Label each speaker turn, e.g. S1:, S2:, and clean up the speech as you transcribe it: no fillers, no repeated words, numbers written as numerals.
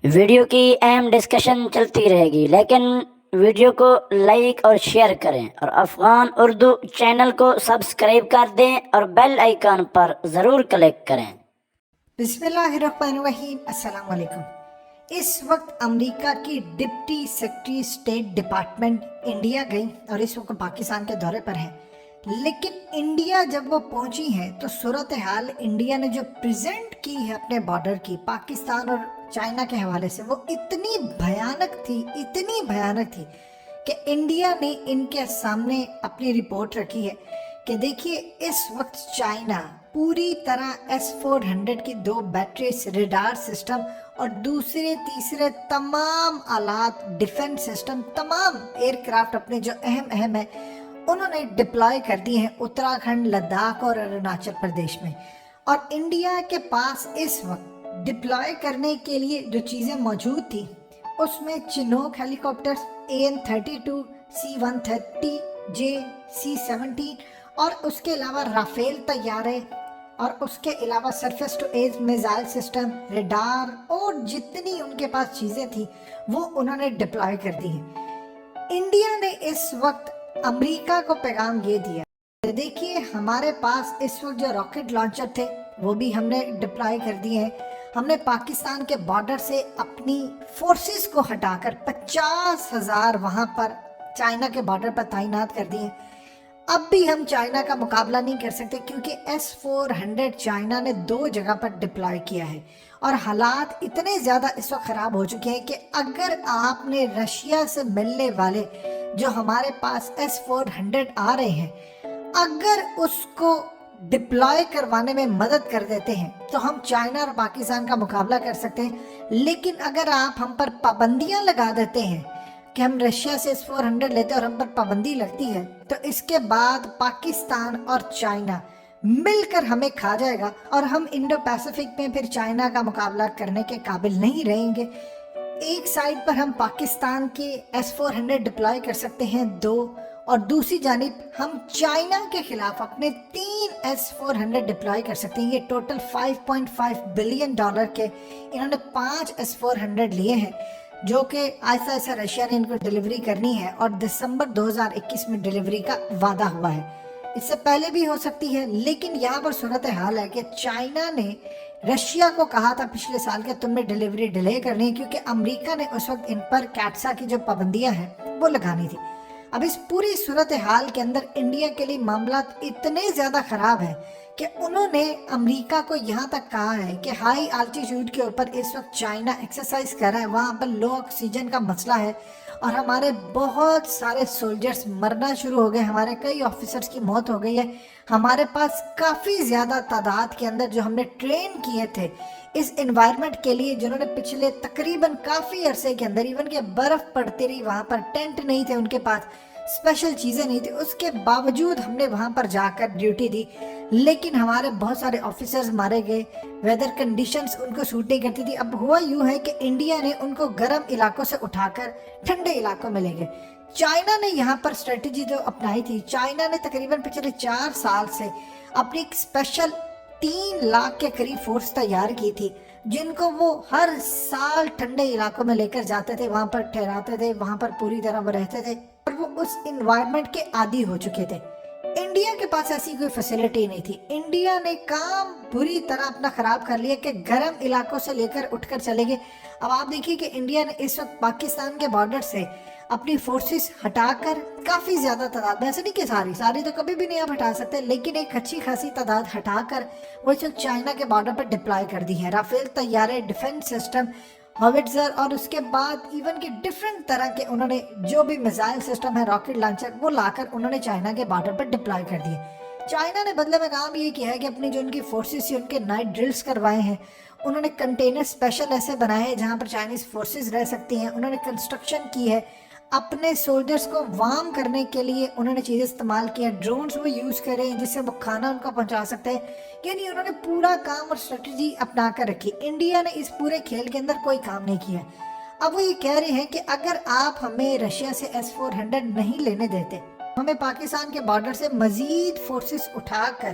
S1: Video کی اہم discussion چلتی رہے گی، لیکن ویڈیو کو لائک اور شیئر کریں اور افغان اردو چینل کو سبسکرائب کر دیں اور بیل آئیکن پر ضرور کلک کریں۔
S2: بسم اللہ الرحمن الرحیم۔ السلام علیکم۔ اس وقت امریکہ کی deputy secretary state department India گئی اور اس وقت پاکستان کے دورے پر ہے، لیکن انڈیا جب وہ پہنچی ہیں تو صورتحال انڈیا نے جو پریزنٹ کی ہے اپنے بارڈر کی پاکستان اور چائنا کے حوالے سے، وہ اتنی بھیانک تھی کہ انڈیا نے ان کے سامنے اپنی رپورٹ رکھی ہے کہ دیکھیے اس وقت چائنا پوری طرح S-400 کی 2 بیٹریز، ریڈار سسٹم اور دوسرے تیسرے تمام آلات، ڈیفنس سسٹم، تمام ایئر کرافٹ اپنے جو اہم ہے انہوں نے ڈپلوائے کر دی ہیں اتراکھنڈ، لداخ اور اروناچل پردیش میں۔ اور انڈیا کے پاس اس وقت ڈپلوائے کرنے کے لیے جو چیزیں موجود تھی اس میں چنوک ہیلی کاپٹرز، AN-32، C-130J، C-17 اور اس کے علاوہ رافیل طیارے اور اس کے علاوہ surface to air missile system, radar اور جتنی ان کے پاس چیزیں تھیں وہ انہوں نے ڈپلوائے کر دی ہیں۔ انڈیا نے اس وقت امریکہ کو پیغام یہ دیا کہ دیکھیے ہمارے پاس اس وقت جو راکٹ لانچر تھے وہ بھی ہم نے ڈپلوائے کر دیے ہیں۔ ہم نے پاکستان کے بارڈر سے اپنی فورسز کو ہٹا کر 50,000 وہاں پر چائنا کے بارڈر پر تعینات کر دیے۔ اب بھی ہم چائنا کا مقابلہ نہیں کر سکتے کیونکہ S-400 چائنا نے 2 جگہ پر ڈپلوائے کیا ہے اور حالات اتنے زیادہ اس وقت خراب ہو چکے ہیں کہ اگر آپ نے رشیا سے ملنے والے جو ہمارے پاس S-400 آ رہے ہیں اگر اس کو ڈپلوائے کروانے میں مدد کر دیتے ہیں تو ہم چائنا اور پاکستان کا مقابلہ کر سکتے ہیں، لیکن اگر آپ ہم پر پابندیاں لگا دیتے ہیں کہ ہم رشیا سے S-400 لیتے اور ہم پر پابندی لگتی ہے تو اس کے بعد پاکستان اور چائنا مل کر ہمیں کھا جائے گا اور ہم انڈو پیسیفک میں پھر چائنا کا مقابلہ کرنے کے قابل نہیں رہیں گے۔ ایک سائڈ پر ہم پاکستان کے S-400 ڈپلوائے کر سکتے ہیں 2 اور دوسری جانب ہم چائنا کے خلاف اپنے 3 S-400 ڈپلوائے کر سکتے ہیں۔ یہ ٹوٹل $5.5 بلین کے انہوں نے 5 S-400 لیے ہیں جو کہ آہستہ رشیا نے ان کو ڈیلیوری کرنی ہے اور دسمبر 2021 میں ڈیلیوری کا وعدہ ہوا ہے۔ اس سے پہلے بھی ہو سکتی ہے، لیکن یہاں پر صورتحال ہے کہ چائنا نے رشیا کو کہا تھا پچھلے سال کہ تم نے ڈیلیوری ڈیلے کرنی ہے کیونکہ امریکہ نے اس وقت ان پر کیٹسا کی جو پابندیاں ہیں وہ لگانی تھی۔ اب اس پوری صورتحال کے اندر انڈیا کے لیے معاملات اتنے زیادہ خراب ہیں کہ انہوں نے امریکہ کو یہاں تک کہا ہے کہ ہائی آلٹیٹیوڈ کے اوپر اس وقت چائنا ایکسرسائز کر رہا ہے، وہاں پر لو آکسیجن کا مسئلہ ہے اور ہمارے بہت سارے سولجرز مرنا شروع ہو گئے، ہمارے کئی آفیسرز کی موت ہو گئی ہے۔ ہمارے پاس کافی زیادہ تعداد کے اندر جو ہم نے ٹرین کیے تھے اس انوائرمنٹ کے لیے، جنہوں نے پچھلے تقریباً کافی عرصے کے اندر ایون کہ برف پڑتی رہی، وہاں پر ٹینٹ نہیں تھے ان کے پاس، اسپیشل چیزیں نہیں تھی، اس کے باوجود ہم نے وہاں پر جا کر ڈیوٹی دی، لیکن ہمارے بہت سارے آفیسرز مارے گئے، ویدر کنڈیشنز ان کو سوٹ نہیں کرتی تھی۔ اب ہوا یوں ہے کہ انڈیا نے ان کو گرم علاقوں سے اٹھا کر ٹھنڈے علاقوں میں لے گئے۔ چائنا نے یہاں پر اسٹریٹجی جو اپنائی تھی، چائنا نے تقریباً پچھلے 4 سال سے اپنی ایک اسپیشل 3 لاکھ کے قریب فورس تیار کی تھی جن کو وہ ہر سال ٹھنڈے علاقوں میں لے کر جاتے تھے، وہاں پر ٹھہراتے تھے، وہاں پر پوری طرح وہ رہتے تھے اور وہ اس انوائرمنٹ کے عادی ہو چکے تھے۔ انڈیا کے پاس ایسی کوئی فیسلٹی نہیں تھی۔ انڈیا نے کام بری طرح اپنا خراب کر لیا کہ گرم علاقوں سے لے کر اٹھ کر چلے گئے۔ اب آپ دیکھیے کہ انڈیا نے اس وقت پاکستان کے بارڈر سے اپنی فورسز ہٹا کر کافی زیادہ تعداد میں، ایسے نہیں کہ ساری تو کبھی بھی نہیں آپ ہٹا سکتے، لیکن ایک اچھی خاصی تعداد ہٹا کر وہ اس وقت چائنا کے بارڈر پر ڈپلوائے کر دی ہے۔ رافیل طیارے، ڈیفنس سسٹم، ہووٹزر اور اس کے بعد ایون کہ ڈیفرنٹ طرح کے انہوں نے جو بھی میزائل سسٹم ہے، راکٹ لانچر، وہ لا کر انہوں نے چائنا کے بارڈر پر ڈپلوائے کر دیے۔ چائنا نے بدلے میں کام یہ کیا ہے کہ اپنی جو ان کی فورسز ان کے نائٹ ڈرلز کروائے ہیں، انہوں نے کنٹینر اسپیشل ایسے بنائے ہیں جہاں پر چائنیز فورسز رہ سکتی ہیں، انہوں نے کنسٹرکشن کی ہے، اپنے سولجرز کو وارم کرنے کے لیے انہوں نے چیزیں استعمال کی ہیں، ڈرونز وہ یوز کریں جس سے وہ کھانا ان کو پہنچا سکتے ہیں، یعنی انہوں نے پورا کام اور اسٹریٹجی اپنا کر رکھی۔ انڈیا نے اس پورے کھیل کے اندر کوئی کام نہیں کیا۔ اب وہ یہ کہہ رہے ہیں کہ اگر آپ ہمیں رشیا سے S-400 نہیں لینے دیتے، ہمیں پاکستان کے بارڈر سے مزید فورسز اٹھا کر